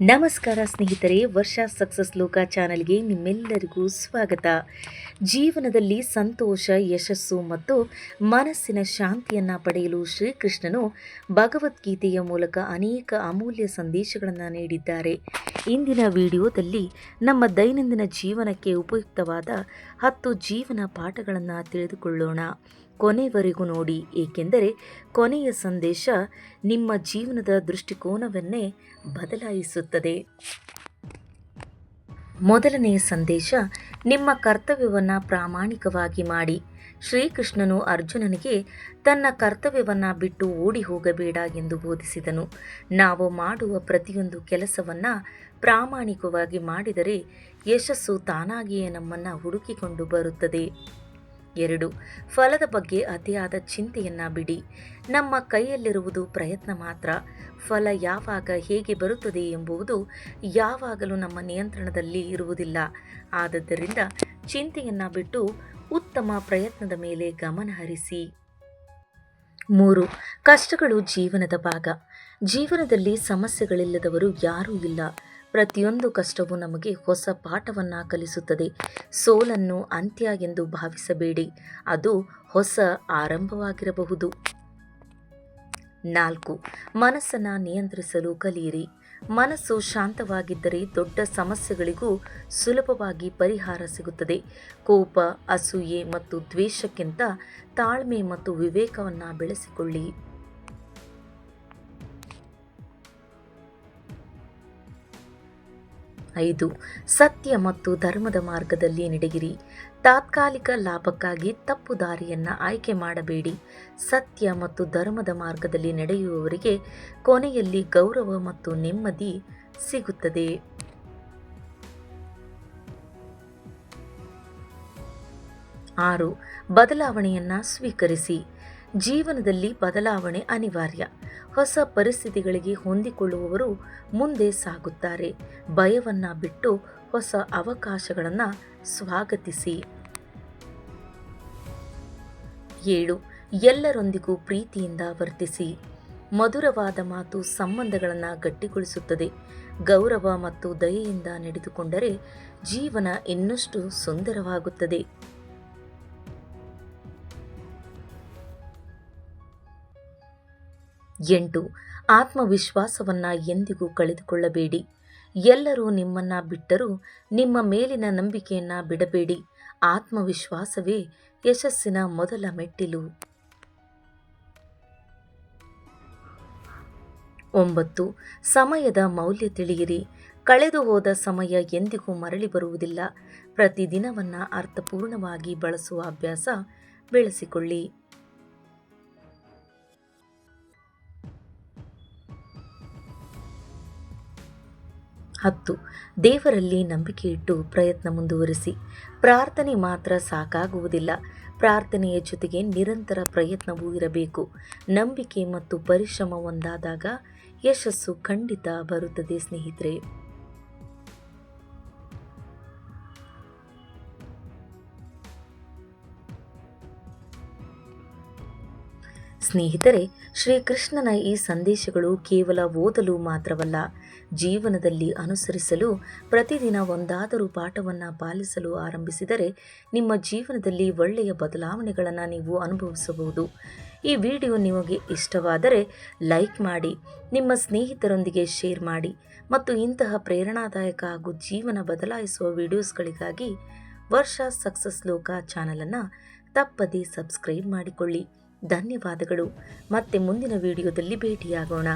ನಮಸ್ಕಾರ ಸ್ನೇಹಿತರೆ, ವರ್ಷ ಸಕ್ಸಸ್ ಲೋಕ ಚಾನಲ್ಗೆ ನಿಮ್ಮೆಲ್ಲರಿಗೂ ಸ್ವಾಗತ. ಜೀವನದಲ್ಲಿ ಸಂತೋಷ, ಯಶಸ್ಸು ಮತ್ತು ಮನಸ್ಸಿನ ಶಾಂತಿಯನ್ನು ಪಡೆಯಲು ಶ್ರೀಕೃಷ್ಣನು ಭಗವದ್ಗೀತೆಯ ಮೂಲಕ ಅನೇಕ ಅಮೂಲ್ಯ ಸಂದೇಶಗಳನ್ನು ನೀಡಿದ್ದಾರೆ. ಇಂದಿನ ವಿಡಿಯೋದಲ್ಲಿ ನಮ್ಮ ದೈನಂದಿನ ಜೀವನಕ್ಕೆ ಉಪಯುಕ್ತವಾದ 10 ಜೀವನ ಪಾಠಗಳನ್ನು ತಿಳಿದುಕೊಳ್ಳೋಣ. ಕೊನೆವರೆಗೂ ನೋಡಿ, ಏಕೆಂದರೆ ಕೊನೆಯ ಸಂದೇಶ ನಿಮ್ಮ ಜೀವನದ ದೃಷ್ಟಿಕೋನವನ್ನೇ ಬದಲಾಯಿಸುತ್ತದೆ. ಮೊದಲನೆಯ ಸಂದೇಶ, ನಿಮ್ಮ ಕರ್ತವ್ಯವನ್ನು ಪ್ರಾಮಾಣಿಕವಾಗಿ ಮಾಡಿ. ಶ್ರೀಕೃಷ್ಣನು ಅರ್ಜುನನಿಗೆ ತನ್ನ ಕರ್ತವ್ಯವನ್ನು ಬಿಟ್ಟು ಓಡಿ ಹೋಗಬೇಡ ಎಂದು ಬೋಧಿಸಿದನು. ನಾವು ಮಾಡುವ ಪ್ರತಿಯೊಂದು ಕೆಲಸವನ್ನು ಪ್ರಾಮಾಣಿಕವಾಗಿ ಮಾಡಿದರೆ ಯಶಸ್ಸು ತಾನಾಗಿಯೇ ನಮ್ಮನ್ನು ಹುಡುಕಿಕೊಂಡು ಬರುತ್ತದೆ. 2. ಫಲದ ಬಗ್ಗೆ ಅತಿಯಾದ ಚಿಂತೆಯನ್ನು ಬಿಡಿ. ನಮ್ಮ ಕೈಯಲ್ಲಿರುವುದು ಪ್ರಯತ್ನ ಮಾತ್ರ. ಫಲ ಯಾವಾಗ ಹೇಗೆ ಬರುತ್ತದೆ ಎಂಬುದು ಯಾವಾಗಲೂ ನಮ್ಮ ನಿಯಂತ್ರಣದಲ್ಲಿ ಇರುವುದಿಲ್ಲ. ಆದ್ದರಿಂದ ಚಿಂತೆಯನ್ನು ಬಿಟ್ಟು ಉತ್ತಮ ಪ್ರಯತ್ನದ ಮೇಲೆ ಗಮನ ಹರಿಸಿ. 3. ಕಷ್ಟಗಳು ಜೀವನದ ಭಾಗ. ಜೀವನದಲ್ಲಿ ಸಮಸ್ಯೆಗಳಿಲ್ಲದವರು ಯಾರೂ ಇಲ್ಲ. ಪ್ರತಿಯೊಂದು ಕಷ್ಟವೂ ನಮಗೆ ಹೊಸ ಪಾಠವನ್ನು ಕಲಿಸುತ್ತದೆ. ಸೋಲನ್ನು ಅಂತ್ಯ ಎಂದು ಭಾವಿಸಬೇಡಿ, ಅದು ಹೊಸ ಆರಂಭವಾಗಿರಬಹುದು. 4. ಮನಸ್ಸನ್ನು ನಿಯಂತ್ರಿಸಲು ಕಲಿಯಿರಿ. ಮನಸ್ಸು ಶಾಂತವಾಗಿದ್ದರೆ ದೊಡ್ಡ ಸಮಸ್ಯೆಗಳಿಗೂ ಸುಲಭವಾಗಿ ಪರಿಹಾರ ಸಿಗುತ್ತದೆ. ಕೋಪ, ಅಸೂಯೆ ಮತ್ತು ದ್ವೇಷಕ್ಕಿಂತ ತಾಳ್ಮೆ ಮತ್ತು ವಿವೇಕವನ್ನು ಬೆಳೆಸಿಕೊಳ್ಳಿ. 5. ಸತ್ಯ ಮತ್ತು ಧರ್ಮದ ಮಾರ್ಗದಲ್ಲಿ ನಡೆಯಿರಿ. ತಾತ್ಕಾಲಿಕ ಲಾಭಕ್ಕಾಗಿ ತಪ್ಪು ದಾರಿಯನ್ನು ಆಯ್ಕೆ ಮಾಡಬೇಡಿ. ಸತ್ಯ ಮತ್ತು ಧರ್ಮದ ಮಾರ್ಗದಲ್ಲಿ ನಡೆಯುವವರಿಗೆ ಕೊನೆಯಲ್ಲಿ ಗೌರವ ಮತ್ತು ನೆಮ್ಮದಿ ಸಿಗುತ್ತದೆ. 6. ಬದಲಾವಣೆಯನ್ನು ಸ್ವೀಕರಿಸಿ. ಜೀವನದಲ್ಲಿ ಬದಲಾವಣೆ ಅನಿವಾರ್ಯ. ಹೊಸ ಪರಿಸ್ಥಿತಿಗಳಿಗೆ ಹೊಂದಿಕೊಳ್ಳುವವರು ಮುಂದೆ ಸಾಗುತ್ತಾರೆ. ಭಯವನ್ನು ಬಿಟ್ಟು ಹೊಸ ಅವಕಾಶಗಳನ್ನು ಸ್ವಾಗತಿಸಿ. 7. ಎಲ್ಲರೊಂದಿಗೂ ಪ್ರೀತಿಯಿಂದ ವರ್ತಿಸಿ. ಮಧುರವಾದ ಮಾತು ಸಂಬಂಧಗಳನ್ನು ಗಟ್ಟಿಗೊಳಿಸುತ್ತದೆ. ಗೌರವ ಮತ್ತು ದಯೆಯಿಂದ ನಡೆದುಕೊಂಡರೆ ಜೀವನ ಇನ್ನಷ್ಟು ಸುಂದರವಾಗುತ್ತದೆ. 8. ಆತ್ಮವಿಶ್ವಾಸವನ್ನು ಎಂದಿಗೂ ಕಳೆದುಕೊಳ್ಳಬೇಡಿ. ಎಲ್ಲರೂ ನಿಮ್ಮನ್ನು ಬಿಟ್ಟರೂ ನಿಮ್ಮ ಮೇಲಿನ ನಂಬಿಕೆಯನ್ನು ಬಿಡಬೇಡಿ. ಆತ್ಮವಿಶ್ವಾಸವೇ ಯಶಸ್ಸಿನ ಮೊದಲ ಮೆಟ್ಟಿಲು. 9. ಸಮಯದ ಮೌಲ್ಯ ತಿಳಿಯಿರಿ. ಕಳೆದು ಹೋದ ಸಮಯ ಎಂದಿಗೂ ಮರಳಿ ಬರುವುದಿಲ್ಲ. ಪ್ರತಿದಿನವನ್ನು ಅರ್ಥಪೂರ್ಣವಾಗಿ ಬಳಸುವ ಅಭ್ಯಾಸ ಬೆಳೆಸಿಕೊಳ್ಳಿ. 10. ದೇವರಲ್ಲಿ ನಂಬಿಕೆ ಇಟ್ಟು ಪ್ರಯತ್ನ ಮುಂದುವರಿಸಿ. ಪ್ರಾರ್ಥನೆ ಮಾತ್ರ ಸಾಕಾಗುವುದಿಲ್ಲ. ಪ್ರಾರ್ಥನೆಯ ಜೊತೆಗೆ ನಿರಂತರ ಪ್ರಯತ್ನವೂ ಇರಬೇಕು. ನಂಬಿಕೆ ಮತ್ತು ಪರಿಶ್ರಮ ಒಂದಾದಾಗ ಯಶಸ್ಸು ಖಂಡಿತ ಬರುತ್ತದೆ ಸ್ನೇಹಿತರೆ. ಸ್ನೇಹಿತರೆ, ಶ್ರೀಕೃಷ್ಣನ ಈ ಸಂದೇಶಗಳು ಕೇವಲ ಓದಲು ಮಾತ್ರವಲ್ಲ, ಜೀವನದಲ್ಲಿ ಅನುಸರಿಸಲು, ಪ್ರತಿದಿನ ಒಂದಾದರೂ ಪಾಠವನ್ನು ಪಾಲಿಸಲು ಆರಂಭಿಸಿದರೆ ನಿಮ್ಮ ಜೀವನದಲ್ಲಿ ಒಳ್ಳೆಯ ಬದಲಾವಣೆಗಳನ್ನು ನೀವು ಅನುಭವಿಸಬಹುದು. ಈ ವಿಡಿಯೋ ನಿಮಗೆ ಇಷ್ಟವಾದರೆ ಲೈಕ್ ಮಾಡಿ, ನಿಮ್ಮ ಸ್ನೇಹಿತರೊಂದಿಗೆ ಶೇರ್ ಮಾಡಿ ಮತ್ತು ಇಂತಹ ಪ್ರೇರಣಾದಾಯಕ ಹಾಗೂ ಜೀವನ ಬದಲಾಯಿಸುವ ವಿಡಿಯೋಸ್ಗಳಿಗಾಗಿ ವರ್ಷ ಸಕ್ಸಸ್ ಲೋಕ ಚಾನಲನ್ನು ತಪ್ಪದೇ ಸಬ್ಸ್ಕ್ರೈಬ್ ಮಾಡಿಕೊಳ್ಳಿ. ಧನ್ಯವಾದಗಳು. ಮತ್ತೆ ಮುಂದಿನ ವಿಡಿಯೋದಲ್ಲಿ ಭೇಟಿಯಾಗೋಣ.